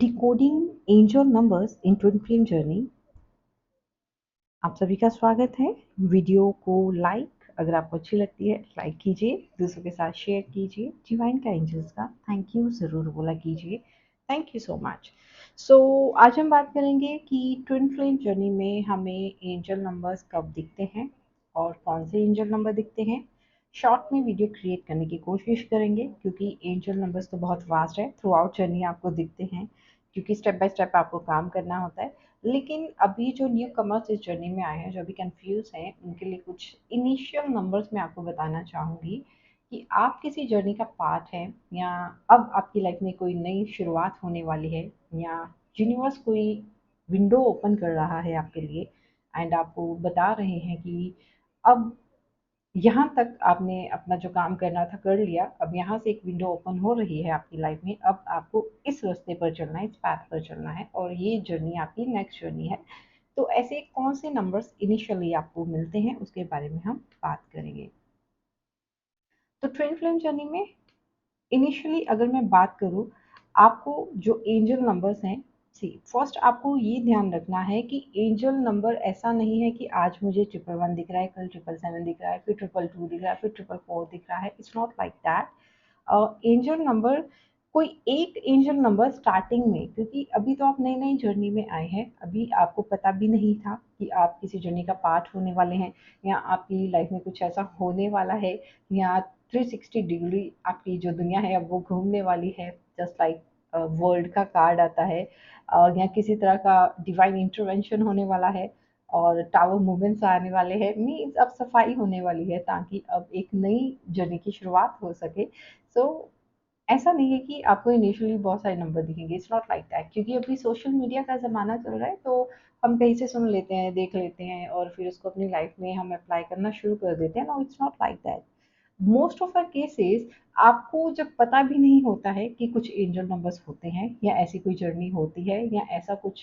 Decoding angel numbers in twin flame journey. आप सभी का स्वागत है। वीडियो को लाइक, अगर आपको अच्छी लगती है लाइक कीजिए, दूसरों के साथ शेयर कीजिए। डिवाइन का एंजल्स का थैंक यू ज़रूर बोला कीजिए। Thank you so much. So आज हम बात करेंगे कि ट्विन फ्लेम जर्नी में हमें एंजल नंबर्स कब दिखते हैं और कौन से एंजल नंबर दिखते हैं। शॉर्ट में वीडियो क्रिएट करने की कोशिश करेंगे क्योंकि एंजल नंबर्स तो बहुत वास्ट है, थ्रू आउट जर्नी आपको दिखते हैं क्योंकि स्टेप बाय स्टेप आपको काम करना होता है। लेकिन अभी जो न्यू कमर्स इस जर्नी में आए हैं, जो अभी कंफ्यूज हैं, उनके लिए कुछ इनिशियल नंबर्स मैं आपको बताना चाहूँगी कि आप किसी जर्नी का पार्ट हैं या अब आपकी लाइफ में कोई नई शुरुआत होने वाली है या यूनिवर्स कोई विंडो ओपन कर रहा है आपके लिए एंड आपको बता रहे हैं कि अब यहाँ तक आपने अपना जो काम करना था कर लिया, अब यहाँ से एक विंडो ओपन हो रही है आपकी लाइफ में। अब आपको इस रास्ते पर चलना है, इस पैथ पर चलना है और ये जर्नी आपकी नेक्स्ट जर्नी है। तो ऐसे कौन से नंबर्स इनिशियली आपको मिलते हैं उसके बारे में हम बात करेंगे। तो ट्विन फ्लेम जर्नी में इनिशियली अगर मैं बात करूँ, आपको जो एंजल नंबर्स हैं, सी फर्स्ट आपको ये ध्यान रखना है कि एंजल नंबर ऐसा नहीं है कि आज मुझे 111 दिख रहा है, कल 777 दिख रहा है, फिर 222 दिख रहा है, फिर 444 दिख रहा है। It's not like that. Angel number कोई एक एंजल नंबर स्टार्टिंग में, क्योंकि अभी तो आप नई नई जर्नी में आए हैं, अभी आपको पता भी नहीं था कि आप किसी जर्नी का पार्ट होने वाले हैं या आपकी लाइफ में कुछ ऐसा होने वाला है या 360 डिग्री आपकी जो दुनिया है अब वो घूमने वाली है, जस्ट लाइक वर्ल्ड का कार्ड आता है। या किसी तरह का डिवाइन इंटरवेंशन होने वाला है और टावर मूवमेंट्स आने वाले हैं, मीन्स अब सफाई होने वाली है ताकि अब एक नई जर्नी की शुरुआत हो सके। सो ऐसा नहीं है कि आपको इनिशियली बहुत सारे नंबर दिखेंगे, इट्स नॉट लाइक दैट, क्योंकि अभी सोशल मीडिया का ज़माना चल रहा है तो हम कहीं से सुन लेते हैं, देख लेते हैं और फिर उसको अपनी लाइफ में हम अप्लाई करना शुरू कर देते हैं। No, it's not like that. Most of our cases आपको जब पता भी नहीं होता है कि कुछ एंजल नंबर्स होते हैं या ऐसी कोई जर्नी होती है या ऐसा कुछ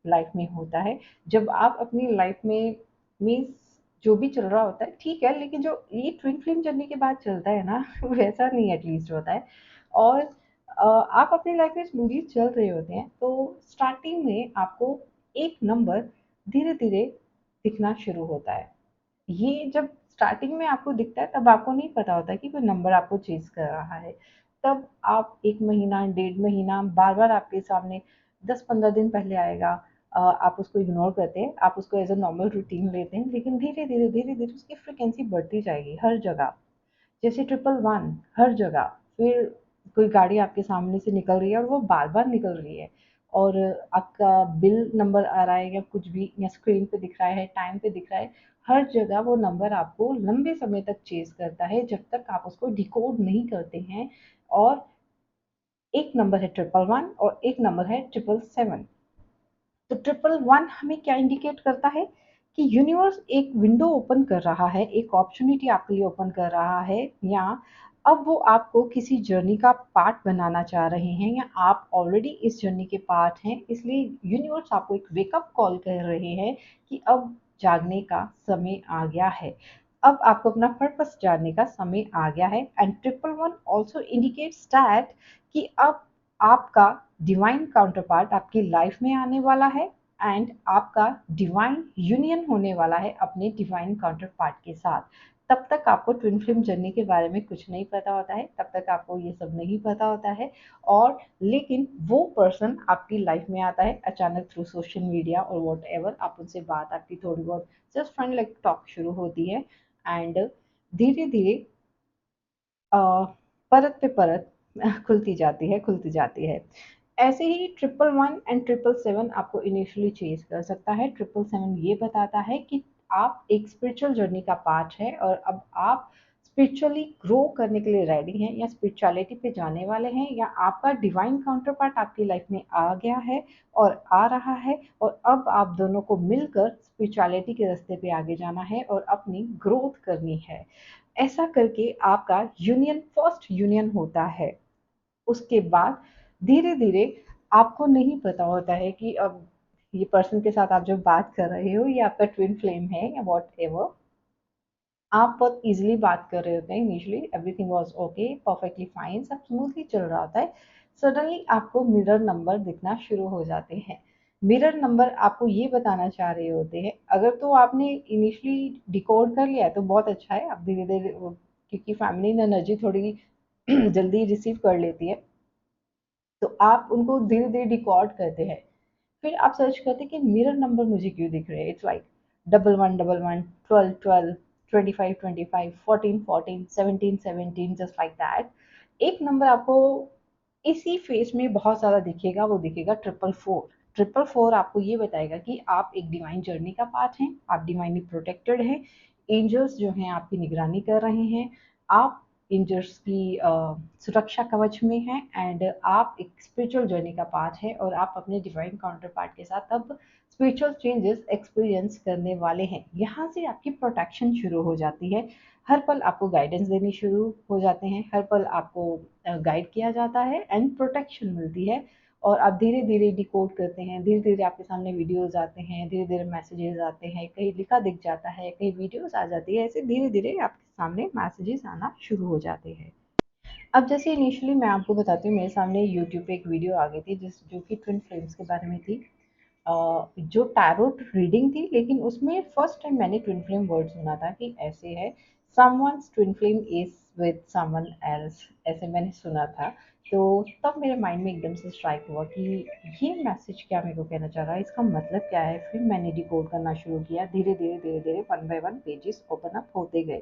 लाइफ में होता है, जब आप अपनी लाइफ में मीन्स जो भी चल रहा होता है ठीक है, लेकिन जो ये ट्विन फ्लेम जर्नी के बाद चलता है ना वैसा नहीं एटलीस्ट होता है। और आप अपनी लाइफ में स्मूथली चल रहे होते हैं तो स्टार्टिंग में आपको एक नंबर धीरे धीरे दिखना शुरू होता है। ये जब स्टार्टिंग में आपको दिखता है तब आपको नहीं पता होता कि कोई नंबर आपको चेज़ कर रहा है। तब आप 1 महीना, डेढ़ महीना बार-बार आपके सामने 10-15 दिन पहले आएगा। आप उसको इग्नोर करते हैं, आप उसको एज़ अ नॉर्मल रूटीन लेते हैं, लेकिन धीरे-धीरे, धीरे-धीरे उसकी फ्रीक्वेंसी बढ़ती जाएगी हर जगह। जैसे 111 हर जगह, फिर कोई गाड़ी आपके सामने से निकल रही है और वो बार-बार निकल रही है और आपका बिल नंबर आ रहा है या कुछ भी या स्क्रीन पे दिख रहा है, टाइम पे दिख रहा है, हर जगह वो नंबर आपको लंबे समय तक चेज़ करता है जब तक आप उसको डिकोड नहीं करते हैं। और एक नंबर है 111 और एक नंबर है 777। तो 111 हमें क्या इंडिकेट करता है कि यूनिवर्स एक विंडो ओपन कर रहा है, एक अपॉर्चुनिटी आपके लिए ओपन कर रहा है, या अब वो आपको किसी जर्नी का पार्ट बनाना चाह रहे हैं या आप ऑलरेडी इस जर्नी के पार्ट हैं, इसलिए यूनिवर्स आपको एक वेकअप कॉल कर रहे हैं कि अब जागने का समय आ गया है। अब आपको अपना पर्पस जानने का समय आ गया है। एंड 111 ऑल्सो इंडिकेट्स दैट कि अब आपका डिवाइन काउंटरपार्ट आपकी लाइफ में आने वाला है एंड आपका डिवाइन यूनियन होने वाला है अपने डिवाइन काउंटरपार्ट के साथ। तब तक आपको ट्विन फ्लेम जर्नी के बारे में कुछ नहीं पता होता है, तब तक आपको ये सब नहीं पता होता है। और लेकिन वो पर्सन आपकी लाइफ में आता है अचानक थ्रू सोशल मीडिया और वॉट एवर, आप उनसे बात आपकी थोड़ी बहुत जस्ट फ्रेंड लाइक टॉक शुरू होती है एंड धीरे धीरे परत पे परत खुलती जाती है, खुलती जाती है। ऐसे ही 111 एंड 777 आपको इनिशियली चेज़ कर सकता है। 777 ये बताता है कि आप एक स्पिरिचुअल जर्नी का पार्ट है और अब आप स्पिरिचुअली ग्रो करने के लिए रेडी हैं या स्पिरिचुअलिटी पे जाने वाले हैं, या आपका डिवाइन काउंटर पार्ट आपकी लाइफ में आ गया है और आ रहा है और अब आप दोनों को मिलकर स्पिरिचुअलिटी के रास्ते पे आगे जाना है और अपनी ग्रोथ करनी है। ऐसा करके आपका यूनियन फर्स्ट यूनियन होता है। उसके बाद धीरे-धीरे आपको नहीं पता होता है कि अब ये पर्सन के साथ आप जब बात कर रहे हो ये आपका ट्विन फ्लेम है या व्हाटएवर। आप बहुत ईज़िली बात कर रहे होते हैं, initially everything was okay, perfectly fine, सब स्मूथली चल रहा होता है। सडनली आपको मिरर नंबर दिखना शुरू हो जाते हैं। मिरर नंबर आपको ये बताना चाह रहे होते हैं, अगर तो आपने इनिशियली डिकोड कर लिया है तो बहुत अच्छा है, आप धीरे धीरे क्योंकि फैमिली एनर्जी थोड़ी जल्दी रिसीव कर लेती है, तो आप उनको धीरे धीरे डिकोड करते हैं। फिर आप सर्च करते हैं कि मिरर नंबर मुझे क्यों दिख रहे हैं। It's like 1111, 1212, 2525, 1414, 1717, just like that. एक नंबर आपको इसी फेस में बहुत ज़्यादा दिखेगा, वो दिखेगा 444। 444 आपको ये बताएगा कि आप एक डिवाइन जर्नी का पार्ट हैं, आप डिवाइनली प्रोटेक्टेड हैं, एंजल्स जो हैं आपकी निगरानी कर रहे हैं, आप एंजल्स की सुरक्षा कवच में हैं, एंड आप एक स्पिरिचुअल जर्नी का पार्ट है और आप अपने डिवाइन काउंटर पार्ट के साथ अब स्पिरिचुअल चेंजेस एक्सपीरियंस करने वाले हैं। यहाँ से आपकी प्रोटेक्शन शुरू हो जाती है, हर पल आपको गाइडेंस देनी शुरू हो जाते हैं, हर पल आपको गाइड किया जाता है एंड प्रोटेक्शन मिलती है। और आप धीरे धीरे डिकोड करते हैं, धीरे धीरे आपके सामने वीडियोस आते हैं, धीरे धीरे मैसेजेस आते हैं, कहीं लिखा दिख जाता है, कहीं वीडियोस आ जाती है, ऐसे धीरे धीरे आपके सामने मैसेजेस आना शुरू हो जाते हैं। अब जैसे इनिशियली मैं आपको बताती हूँ, मेरे सामने यूट्यूब पे एक वीडियो आ गई थी जो कि ट्विन फ्लेम्स के बारे में थी। जो टैरोट रीडिंग थी, लेकिन उसमें फर्स्ट टाइम मैंने ट्विन फ्लेम वर्ड सुना था कि ऐसे है, someone's twin flame is with someone else, ऐसे मैंने सुना था। तो तब मेरे माइंड में एकदम से स्ट्राइक हुआ कि ये मैसेज क्या मेरे को कहना चाह रहा है, इसका मतलब क्या है। फिर मैंने डिकोड करना शुरू किया, धीरे धीरे धीरे धीरे one by one pages open up होते गए।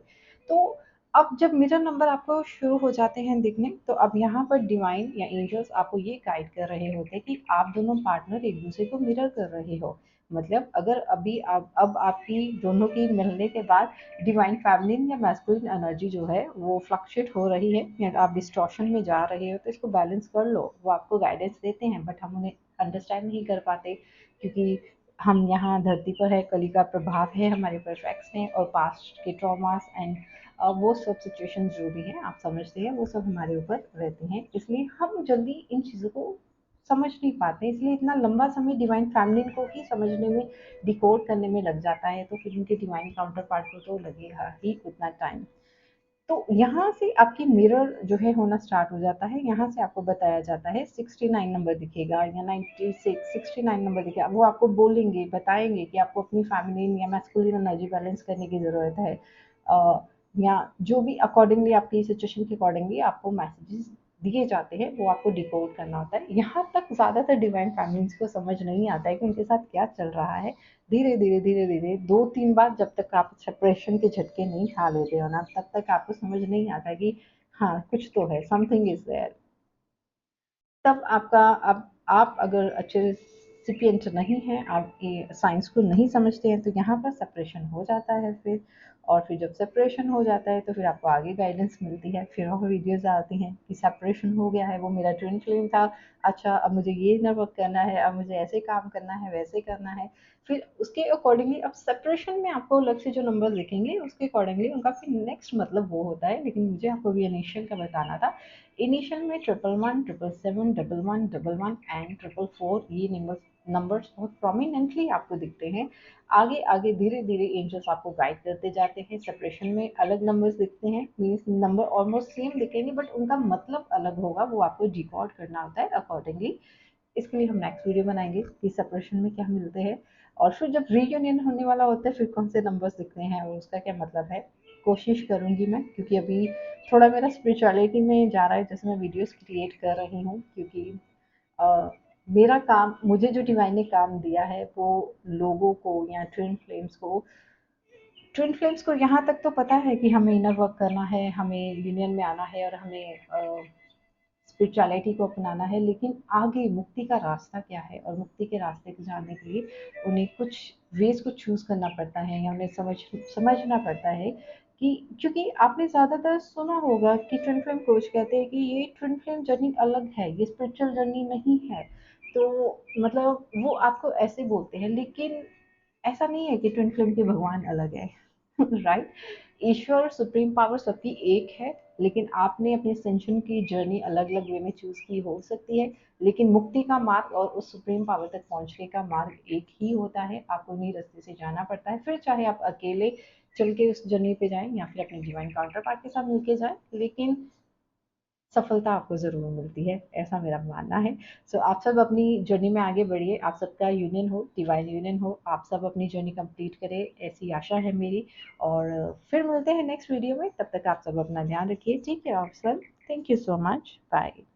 तो अब जब मिरर नंबर आपको शुरू हो जाते हैं दिखने, तो अब यहाँ पर डिवाइन या एंजल्स आपको ये गाइड कर रहे होते हैं कि आप दोनों पार्टनर एक दूसरे को मिरर कर रहे हो। मतलब अगर अभी आप अब आपकी दोनों की मिलने के बाद डिवाइन फेमिनिन या मैस्कुलिन एनर्जी जो है वो फ्लक्चुएट हो रही है या आप डिस्टॉर्शन में जा रहे हो, तो इसको बैलेंस कर लो। वो आपको गाइडेंस देते हैं, बट हम उन्हें अंडरस्टैंड नहीं कर पाते, क्योंकि हम यहाँ धरती पर है, कली का प्रभाव है, हमारे पर इफेक्ट्स हैं और पास्ट के ट्रॉमास एंड वो सब सिचुएशन जो भी हैं आप समझते हैं, वो सब हमारे ऊपर रहते हैं, इसलिए हम जल्दी इन चीज़ों को समझ नहीं पाते, इसलिए इतना लंबा समय डिवाइन फैमिली को ही समझने में, डिकोड करने में लग जाता है, तो फिर उनके डिवाइन काउंटर पार्ट को तो लगेगा ही उतना टाइम। तो यहाँ से आपकी मिरर जो है होना स्टार्ट हो जाता है, यहाँ से आपको बताया जाता है 69 नंबर दिखेगा या 96, 69 नंबर दिखेगा, वो आपको बोलेंगे, बताएंगे कि आपको अपनी फैमिली या मैस्कुलिन एनर्जी बैलेंस करने की ज़रूरत है, या जो भी अकॉर्डिंगली आपकी सिचुएशन के अकॉर्डिंगली आपको मैसेजेस दिए जाते हैं, वो आपको डिकोड करना होता है। यहाँ तक ज़्यादातर डिवाइन फैमिलीज को समझ नहीं आता है कि उनके साथ क्या चल रहा है। धीरे धीरे धीरे धीरे 2-3 बार जब तक आप सेपरेशन के झटके नहीं खा लेते हो ना, तब तक आपको समझ नहीं आता कि हाँ कुछ तो है, समथिंग इज देयर। तब आपका, अब आप अगर अच्छे रिसिपिएंट नहीं हैं, आप ये साइंस को नहीं समझते हैं, तो यहाँ पर सेपरेशन हो जाता है फिर। और फिर जब सेपरेशन हो जाता है तो फिर आपको आगे गाइडेंस मिलती है, फिर और वीडियोस आती हैं कि सेपरेशन हो गया है, वो मेरा ट्विन फ्लेम था, अच्छा अब मुझे ये ना वर्क करना है, अब मुझे ऐसे काम करना है, वैसे करना है। फिर उसके अकॉर्डिंगली अब सेपरेशन में आपको अलग से जो नंबर दिखेंगे उसके अकॉर्डिंगली उनका फिर नेक्स्ट मतलब वो होता है, लेकिन मुझे आपको भी इनिशियल का बताना था। इनिशियल में 111, 777, 1111 एंड 444 ये नंबर्स बहुत प्रोमिनेंटली आपको दिखते हैं। आगे आगे धीरे धीरे एंजल्स आपको गाइड करते जाते हैं, सेपरेशन में अलग नंबर्स दिखते हैं, मीन्स नंबर ऑलमोस्ट सेम दिखेंगे बट उनका मतलब अलग होगा, वो आपको डिकोड करना होता है अकॉर्डिंगली। इसके लिए हम नेक्स्ट वीडियो बनाएंगे कि सेपरेशन में क्या मिलते हैं, और फिर जब रीयूनियन होने वाला होता है फिर कौन से नंबर्स दिखते हैं और उसका क्या मतलब है। कोशिश करूंगी मैं, क्योंकि अभी थोड़ा मेरा स्पिरिचुअलिटी में जा रहा है, जैसे मैं वीडियोस क्रिएट कर रही हूँ, क्योंकि अ, मेरा काम, मुझे जो डिवाइन ने काम दिया है वो लोगों को या ट्विन फ्लेम्स को यहाँ तक तो पता है कि हमें इनर वर्क करना है, हमें यूनियन में आना है और हमें स्पिरिचुअलिटी को अपनाना है, लेकिन आगे मुक्ति का रास्ता क्या है और मुक्ति के रास्ते को जानने के लिए उन्हें कुछ वेज को चूज करना पड़ता है, या उन्हें समझना पड़ता है कि, क्योंकि आपने ज़्यादातर सुना होगा कि ट्विन फ्लेम कोच कहते हैं कि ये ट्विन फ्लेम जर्नी अलग है, ये स्पिरिचुअल जर्नी नहीं है। तो मतलब वो आपको ऐसे बोलते हैं, लेकिन ऐसा नहीं है कि ट्विन फ्लेम के भगवान अलग है। राइट, ईश्वर सुप्रीम पावर सबकी एक है, लेकिन आपने अपनी सेंशन की जर्नी अलग अलग वे में चूज की हो सकती है, लेकिन मुक्ति का मार्ग और उस सुप्रीम पावर तक पहुंचने का मार्ग एक ही होता है, आपको उन्हीं रास्ते से जाना पड़ता है, फिर चाहे आप अकेले चल के उस जर्नी पे जाएं या फिर अपने डिवाइन काउंटर पार्ट के साथ मिलके जाएं, लेकिन सफलता आपको ज़रूर मिलती है, ऐसा मेरा मानना है। सो आप सब अपनी जर्नी में आगे बढ़िए, आप सबका यूनियन हो, डिवाइन यूनियन हो, आप सब अपनी जर्नी कंप्लीट करें, ऐसी आशा है मेरी। और फिर मिलते हैं नेक्स्ट वीडियो में, तब तक आप सब अपना ध्यान रखिए। Take care of self. Thank you so much. Bye.